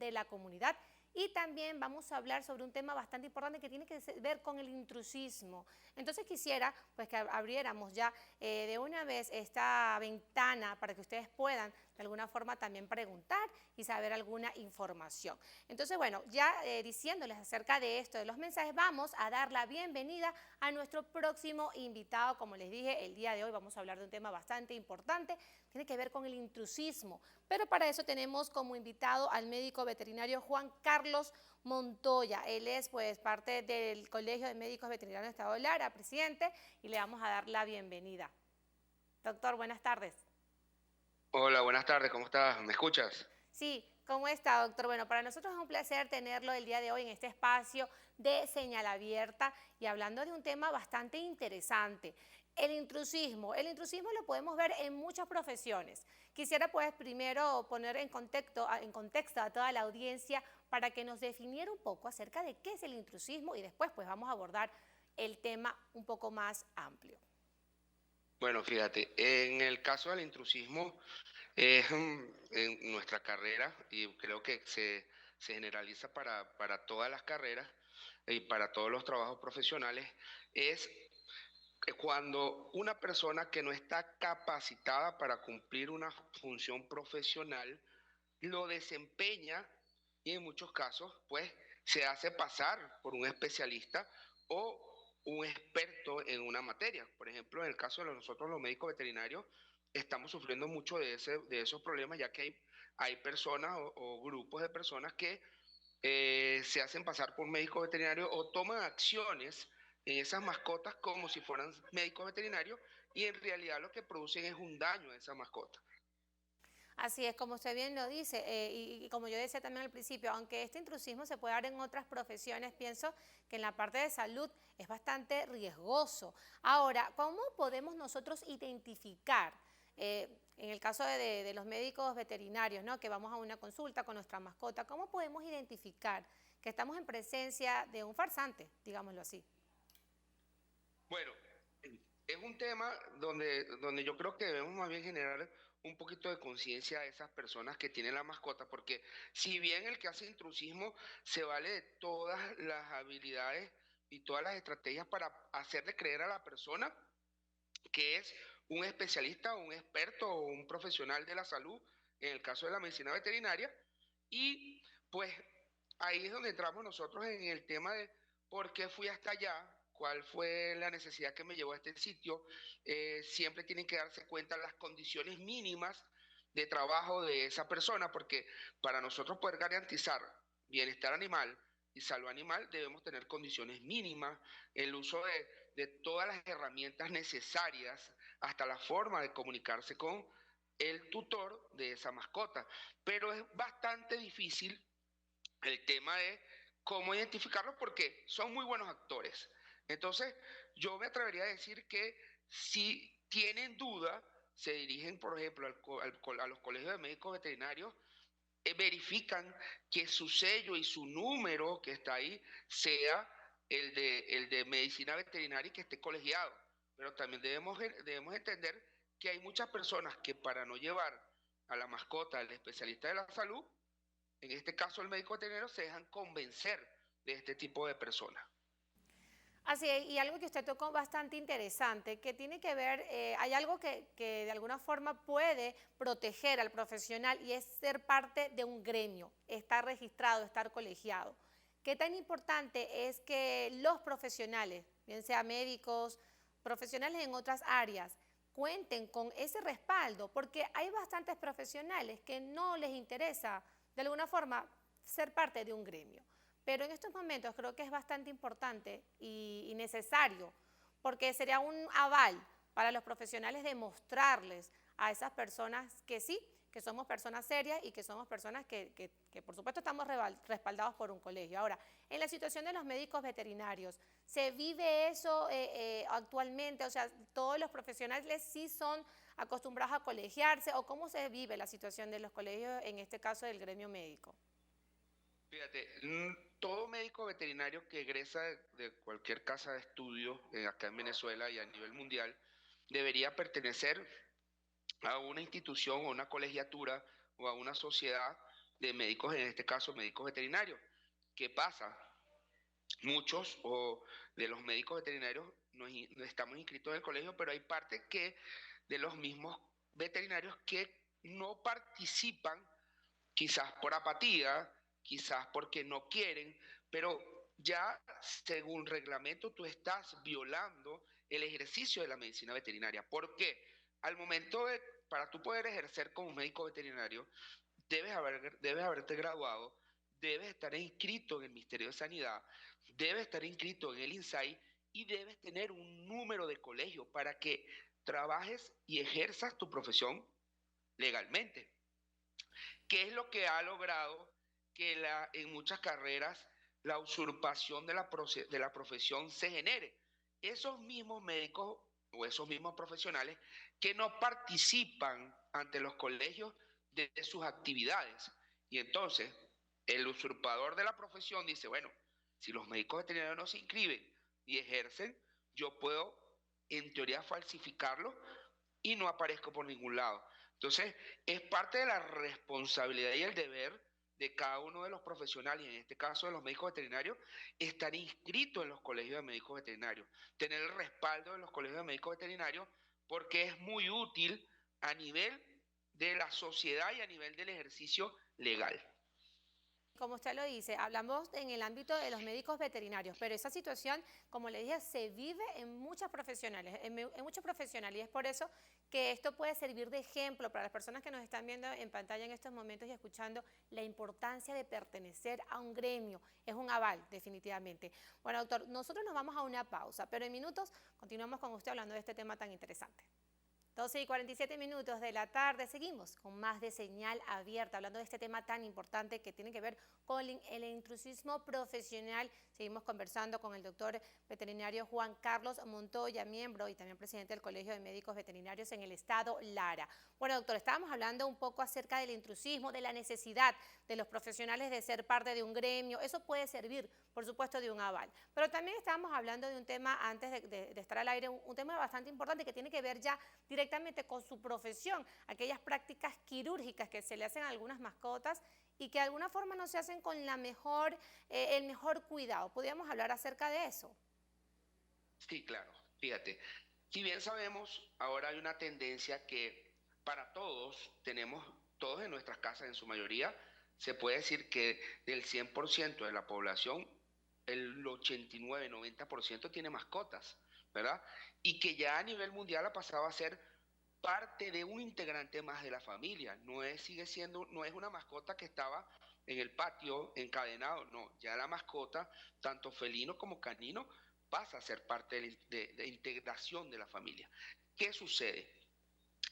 de la comunidad. Y también vamos a hablar sobre un tema bastante importante que tiene que ver con el intrusismo. Entonces quisiera pues que abriéramos ya de una vez esta ventana para que ustedes puedan de alguna forma también preguntar y saber alguna información. Entonces, bueno, ya diciéndoles acerca de esto, de los mensajes, vamos a dar la bienvenida a nuestro próximo invitado. Como les dije, el día de hoy vamos a hablar de un tema bastante importante, tiene que ver con el intrusismo. Pero para eso tenemos como invitado al médico veterinario Juan Carlos Montoya. Él es pues parte del Colegio de Médicos Veterinarios de Estado Lara, presidente, y le vamos a dar la bienvenida. Doctor, buenas tardes. Hola, buenas tardes, ¿cómo estás? ¿Me escuchas? Sí, ¿cómo está, doctor? Bueno, para nosotros es un placer tenerlo el día de hoy en este espacio de señal abierta y hablando de un tema bastante interesante, el intrusismo. El intrusismo lo podemos ver en muchas profesiones. Quisiera pues primero poner en contexto a toda la audiencia para que nos definiera un poco acerca de qué es el intrusismo y después pues vamos a abordar el tema un poco más amplio. Bueno, fíjate, en el caso del intrusismo, en nuestra carrera, y creo que se generaliza para todas las carreras y para todos los trabajos profesionales, es que cuando una persona que no está capacitada para cumplir una función profesional lo desempeña y en muchos casos, pues, se hace pasar por un especialista o un experto en una materia. Por ejemplo, en el caso de nosotros los médicos veterinarios, estamos sufriendo mucho de esos problemas, ya que hay personas o grupos de personas que se hacen pasar por médicos veterinarios o toman acciones en esas mascotas como si fueran médicos veterinarios y en realidad lo que producen es un daño a esa mascota. Así es, como usted bien lo dice, y como yo decía también al principio, aunque este intrusismo se puede dar en otras profesiones, pienso que en la parte de salud es bastante riesgoso. Ahora, ¿cómo podemos nosotros identificar, en el caso de los médicos veterinarios, ¿no? Que vamos a una consulta con nuestra mascota, cómo podemos identificar que estamos en presencia de un farsante, digámoslo así? Bueno, es un tema donde yo creo que debemos más bien generar un poquito de conciencia a esas personas que tienen la mascota, porque si bien el que hace intrusismo se vale de todas las habilidades y todas las estrategias para hacerle creer a la persona que es un especialista o un experto o un profesional de la salud, en el caso de la medicina veterinaria, y pues ahí es donde entramos nosotros en el tema de por qué fui hasta allá, cuál fue la necesidad que me llevó a este sitio. Siempre tienen que darse cuenta las condiciones mínimas de trabajo de esa persona, porque para nosotros poder garantizar bienestar animal y salud animal debemos tener condiciones mínimas, el uso de todas las herramientas necesarias, hasta la forma de comunicarse con el tutor de esa mascota. Pero es bastante difícil el tema de cómo identificarlos porque son muy buenos actores. Entonces, yo me atrevería a decir que si tienen duda, se dirigen, por ejemplo, a los colegios de médicos veterinarios, verifican que su sello y su número que está ahí sea el de medicina veterinaria y que esté colegiado. Pero también debemos entender que hay muchas personas que para no llevar a la mascota al especialista de la salud, en este caso el médico veterinario, se dejan convencer de este tipo de personas. Así es, y algo que usted tocó bastante interesante, que tiene que ver, hay algo que de alguna forma puede proteger al profesional y es ser parte de un gremio, estar registrado, estar colegiado. ¿Qué tan importante es que los profesionales, bien sea médicos, profesionales en otras áreas, cuenten con ese respaldo? Porque hay bastantes profesionales que no les interesa de alguna forma ser parte de un gremio. Pero en estos momentos creo que es bastante importante y necesario, porque sería un aval para los profesionales demostrarles a esas personas que sí, que somos personas serias y que somos personas que por supuesto estamos respaldados por un colegio. Ahora, en la situación de los médicos veterinarios, ¿se vive eso actualmente? O sea, ¿todos los profesionales sí son acostumbrados a colegiarse o cómo se vive la situación de los colegios, en este caso del gremio médico? Fíjate, todo médico veterinario que egresa de cualquier casa de estudio acá en Venezuela y a nivel mundial debería pertenecer a una institución o una colegiatura o a una sociedad de médicos, en este caso médicos veterinarios. ¿Qué pasa? Muchos de los médicos veterinarios no estamos inscritos en el colegio, pero hay parte que de los mismos veterinarios que no participan, quizás por apatía, quizás porque no quieren, pero ya según reglamento tú estás violando el ejercicio de la medicina veterinaria. ¿Por qué? Al momento de, para tú poder ejercer como médico veterinario, debes haberte graduado, debes estar inscrito en el Ministerio de Sanidad, debes estar inscrito en el INSAI y debes tener un número de colegio para que trabajes y ejerzas tu profesión legalmente. ¿Qué es lo que ha logrado que en muchas carreras la usurpación de la profesión se genere? Esos mismos médicos o esos mismos profesionales que no participan ante los colegios de sus actividades. Y entonces el usurpador de la profesión dice, bueno, si los médicos veterinarios no se inscriben y ejercen, yo puedo en teoría falsificarlo y no aparezco por ningún lado. Entonces, es parte de la responsabilidad y el deber de cada uno de los profesionales, y en este caso de los médicos veterinarios, estar inscritos en los colegios de médicos veterinarios, tener el respaldo de los colegios de médicos veterinarios, porque es muy útil a nivel de la sociedad y a nivel del ejercicio legal. Como usted lo dice, hablamos en el ámbito de los médicos veterinarios, pero esa situación, como le dije, se vive en muchas profesionales, en muchos profesionales, y es por eso que esto puede servir de ejemplo para las personas que nos están viendo en pantalla en estos momentos y escuchando la importancia de pertenecer a un gremio. Es un aval, definitivamente. Bueno, doctor, nosotros nos vamos a una pausa, pero en minutos continuamos con usted hablando de este tema tan interesante. 12:47 de la tarde, seguimos con más de Señal Abierta, hablando de este tema tan importante que tiene que ver con el intrusismo profesional. Seguimos conversando con el doctor veterinario Juan Carlos Montoya, miembro y también presidente del Colegio de Médicos Veterinarios en el estado Lara. Bueno, doctor, estábamos hablando un poco acerca del intrusismo, de la necesidad de los profesionales de ser parte de un gremio. Eso puede servir, por supuesto, de un aval. Pero también estábamos hablando de un tema, antes de estar al aire, un tema bastante importante que tiene que ver ya directamente con su profesión, aquellas prácticas quirúrgicas que se le hacen a algunas mascotas y que de alguna forma no se hacen con el mejor cuidado. ¿Podríamos hablar acerca de eso? Sí, claro, fíjate. Si bien sabemos, ahora hay una tendencia que para todos tenemos, todos en nuestras casas en su mayoría, se puede decir que del 100% de la población, el 89-90% tiene mascotas, ¿verdad? Y que ya a nivel mundial ha pasado a ser parte de un integrante más de la familia. Sigue siendo, no es una mascota que estaba en el patio encadenado, no, ya la mascota, tanto felino como canino, pasa a ser parte de integración de la familia. ¿Qué sucede?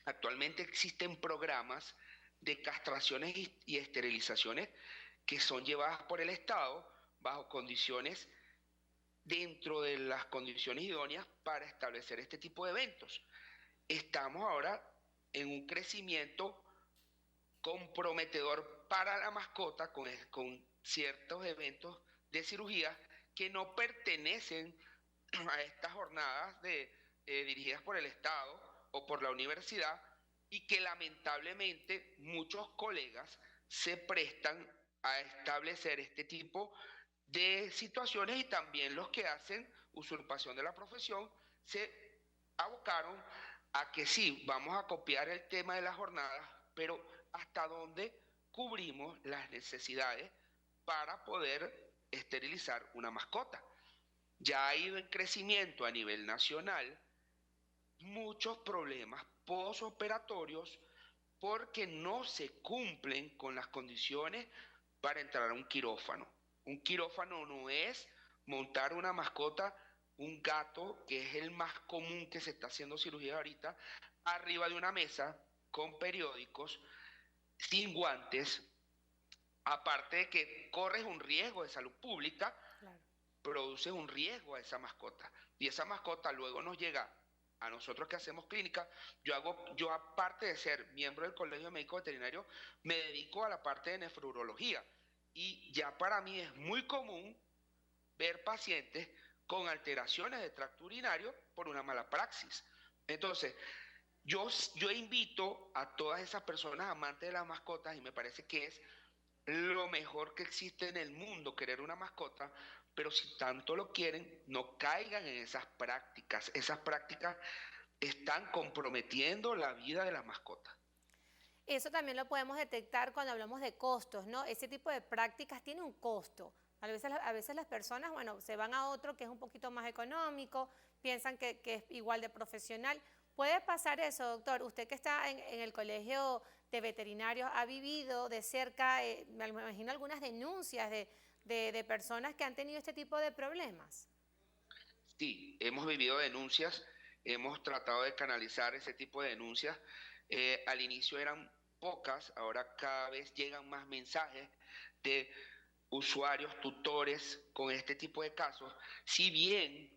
Actualmente existen programas de castraciones y esterilizaciones que son llevadas por el Estado bajo condiciones, dentro de las condiciones idóneas para establecer este tipo de eventos. Estamos ahora en un crecimiento comprometedor para la mascota con ciertos eventos de cirugía que no pertenecen a estas jornadas dirigidas por el Estado o por la universidad, y que lamentablemente muchos colegas se prestan a establecer este tipo de situaciones, y también los que hacen usurpación de la profesión se abocaron a que sí, vamos a copiar el tema de las jornadas, pero hasta dónde cubrimos las necesidades para poder esterilizar una mascota. Ya ha ido en crecimiento a nivel nacional muchos problemas postoperatorios porque no se cumplen con las condiciones para entrar a un quirófano. Un quirófano no es montar una mascota, un gato, que es el más común que se está haciendo cirugía ahorita, arriba de una mesa con periódicos, sin guantes, aparte de que corres un riesgo de salud pública, Claro. produces un riesgo a esa mascota. Y esa mascota luego nos llega a nosotros que hacemos clínica. Yo aparte de ser miembro del Colegio de Médicos Veterinarios, me dedico a la parte de nefrología. Y ya para mí es muy común ver pacientes con alteraciones de tracto urinario por una mala praxis. Entonces, yo invito a todas esas personas amantes de las mascotas, y me parece que es lo mejor que existe en el mundo, querer una mascota, pero si tanto lo quieren, no caigan en esas prácticas. Esas prácticas están comprometiendo la vida de la mascota. Eso también lo podemos detectar cuando hablamos de costos, ¿no? Ese tipo de prácticas tiene un costo. A veces las personas, bueno, se van a otro que es un poquito más económico, piensan que es igual de profesional. ¿Puede pasar eso, doctor? Usted que está en el colegio de veterinarios, ha vivido de cerca, me imagino algunas denuncias de personas que han tenido este tipo de problemas. Sí, hemos vivido denuncias, hemos tratado de canalizar ese tipo de denuncias. Al inicio eran pocas, ahora cada vez llegan más mensajes de usuarios, tutores con este tipo de casos. Si bien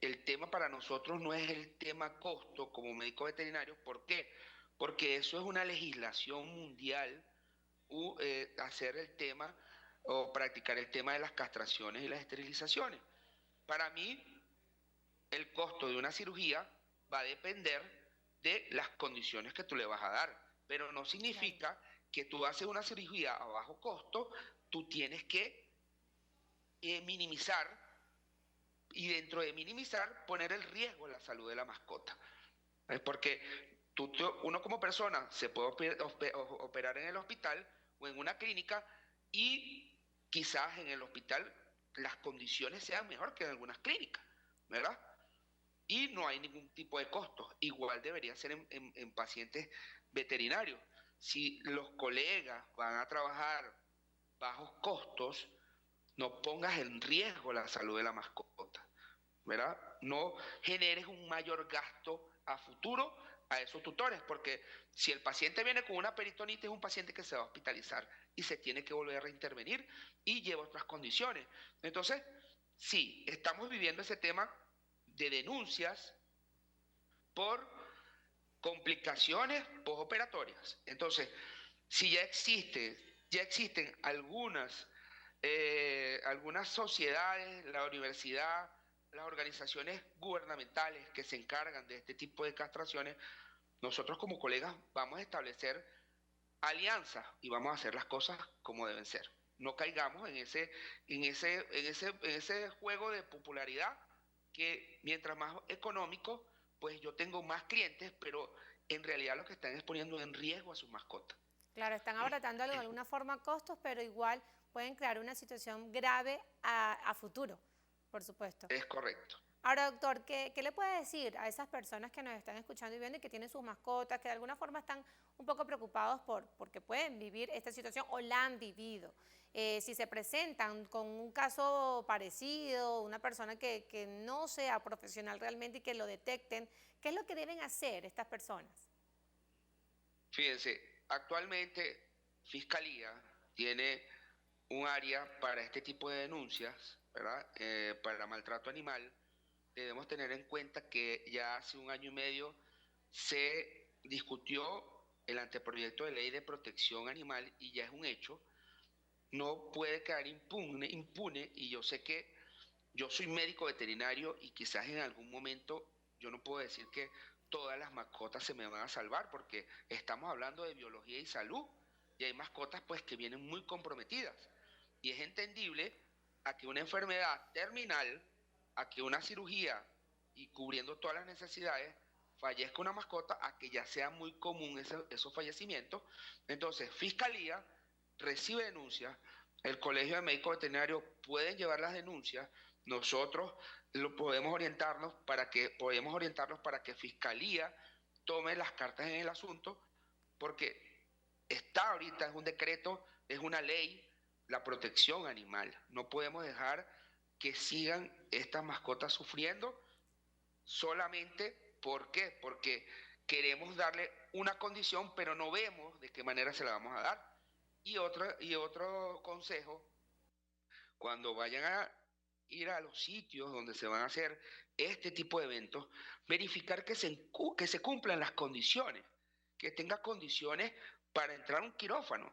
el tema para nosotros no es el tema costo como médico veterinario, ¿por qué? Porque eso es una legislación mundial, hacer el tema o practicar el tema de las castraciones y las esterilizaciones. Para mí, el costo de una cirugía va a depender de las condiciones que tú le vas a dar, pero no Claro. significa que tú haces una cirugía a bajo costo, tú tienes que minimizar y dentro de minimizar poner el riesgo a la salud de la mascota. Porque uno como persona se puede operar en el hospital o en una clínica y quizás en el hospital las condiciones sean mejor que en algunas clínicas, ¿verdad? Y no hay ningún tipo de costos. Igual debería ser en pacientes veterinarios. Si los colegas van a trabajar bajos costos, no pongas en riesgo la salud de la mascota, ¿verdad? No generes un mayor gasto a futuro a esos tutores, porque si el paciente viene con una peritonitis, es un paciente que se va a hospitalizar y se tiene que volver a reintervenir y lleva otras condiciones. Entonces, sí, estamos viviendo ese tema de denuncias por complicaciones postoperatorias. Entonces, si ya existen algunas sociedades, la universidad, las organizaciones gubernamentales que se encargan de este tipo de castraciones, nosotros como colegas vamos a establecer alianzas y vamos a hacer las cosas como deben ser. No caigamos en ese juego de popularidad que mientras más económico, pues yo tengo más clientes, pero en realidad lo que están es poniendo en riesgo a su mascota. Claro, están abaratando de alguna forma costos, pero igual pueden crear una situación grave a futuro, por supuesto. Es correcto. Ahora, doctor, ¿qué le puede decir a esas personas que nos están escuchando y viendo y que tienen sus mascotas, que de alguna forma están un poco preocupados porque pueden vivir esta situación o la han vivido? Si se presentan con un caso parecido, una persona que no sea profesional realmente y que lo detecten, ¿qué es lo que deben hacer estas personas? Fíjense, actualmente Fiscalía tiene un área para este tipo de denuncias, ¿verdad? Para maltrato animal. Debemos tener en cuenta que ya hace un año y medio se discutió el anteproyecto de ley de protección animal y ya es un hecho. No puede quedar impune y yo sé que yo soy médico veterinario y quizás en algún momento yo no puedo decir que todas las mascotas se me van a salvar porque estamos hablando de biología y salud y hay mascotas pues que vienen muy comprometidas y es entendible a que una enfermedad terminal, a que una cirugía y cubriendo todas las necesidades fallezca una mascota, a que ya sea muy común esos fallecimientos. Entonces, Fiscalía recibe denuncias, el Colegio de Médicos Veterinarios pueden llevar las denuncias, nosotros podemos orientarlos para que Fiscalía tome las cartas en el asunto, porque está ahorita, es un decreto, es una ley, la protección animal. No podemos dejar que sigan estas mascotas sufriendo solamente, ¿por qué? Porque queremos darle una condición, pero no vemos de qué manera se la vamos a dar. Y otro consejo, cuando vayan a ir a los sitios donde se van a hacer este tipo de eventos, verificar que se cumplan las condiciones, que tenga condiciones para entrar a un quirófano.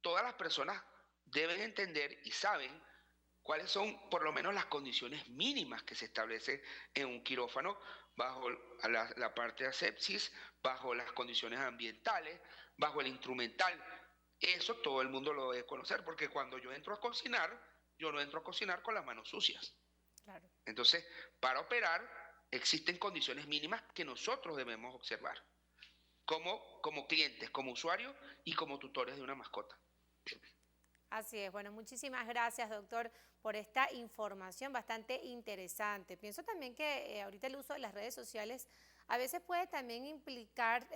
Todas las personas deben entender y saben cuáles son por lo menos las condiciones mínimas que se establecen en un quirófano bajo la parte de asepsis, bajo las condiciones ambientales, bajo el instrumental. Eso todo el mundo lo debe conocer, porque cuando yo entro a cocinar, yo no entro a cocinar con las manos sucias. Claro. Entonces, para operar, existen condiciones mínimas que nosotros debemos observar, como clientes, como usuarios y como tutores de una mascota. Así es. Bueno, muchísimas gracias, doctor, por esta información bastante interesante. Pienso también que ahorita el uso de las redes sociales a veces puede también implicar,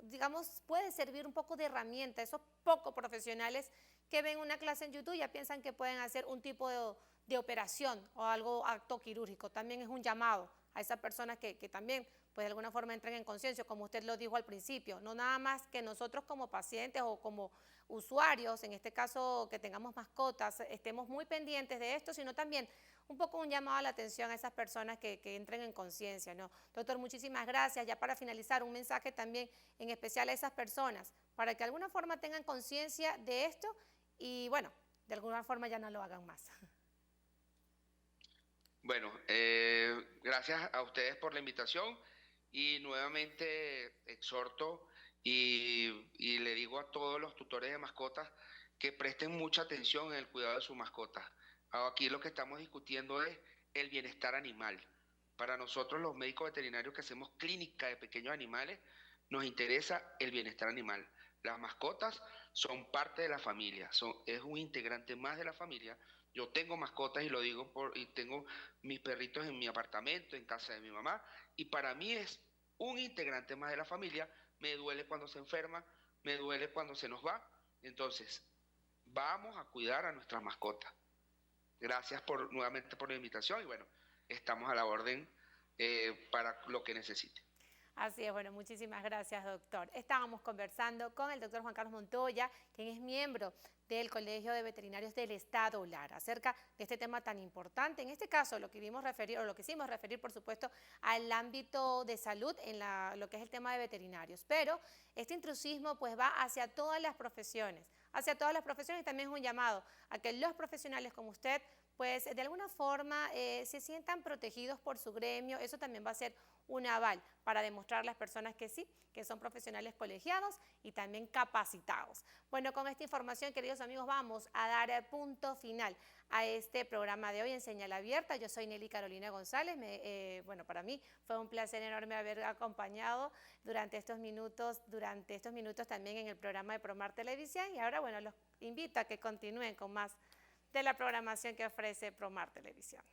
digamos, puede servir un poco de herramienta. Esos pocos profesionales que ven una clase en YouTube ya piensan que pueden hacer un tipo de operación o algo, acto quirúrgico. También es un llamado a esas personas que también, pues de alguna forma entren en conciencia, como usted lo dijo al principio. No nada más que nosotros como pacientes o como usuarios, en este caso que tengamos mascotas, estemos muy pendientes de esto, sino también un poco un llamado a la atención a esas personas que entren en conciencia, ¿no? Doctor, muchísimas gracias. Ya para finalizar, un mensaje también en especial a esas personas, para que de alguna forma tengan conciencia de esto y, bueno, de alguna forma ya no lo hagan más. Bueno, gracias a ustedes por la invitación y nuevamente exhorto y le digo a todos los tutores de mascotas que presten mucha atención en el cuidado de su mascota. Aquí lo que estamos discutiendo es el bienestar animal. Para nosotros los médicos veterinarios que hacemos clínica de pequeños animales, nos interesa el bienestar animal. Las mascotas son parte de la familia, es un integrante más de la familia. Yo tengo mascotas y lo digo y tengo mis perritos en mi apartamento, en casa de mi mamá, y para mí es un integrante más de la familia. Me duele cuando se enferma, me duele cuando se nos va. Entonces, vamos a cuidar a nuestras mascotas. Gracias nuevamente por la invitación y bueno, estamos a la orden para lo que necesite. Así es, bueno, muchísimas gracias, doctor. Estábamos conversando con el doctor Juan Carlos Montoya, quien es miembro del Colegio de Veterinarios del Estado Lara, acerca de este tema tan importante. En este caso, lo que vimos referir, o lo que hicimos referir, por supuesto, al ámbito de salud en lo que es el tema de veterinarios. Pero este intrusismo pues va hacia todas las profesiones y también es un llamado a que los profesionales como usted pues de alguna forma se sientan protegidos por su gremio. Eso también va a ser un aval para demostrar a las personas que sí, que son profesionales colegiados y también capacitados. Bueno, con esta información, queridos amigos, vamos a dar punto final a este programa de hoy en Señal Abierta. Yo soy Nelly Carolina González. Bueno, para mí fue un placer enorme haber acompañado durante estos minutos también en el programa de Promar Televisión. Y ahora, bueno, los invito a que continúen con más de la programación que ofrece Promar Televisión.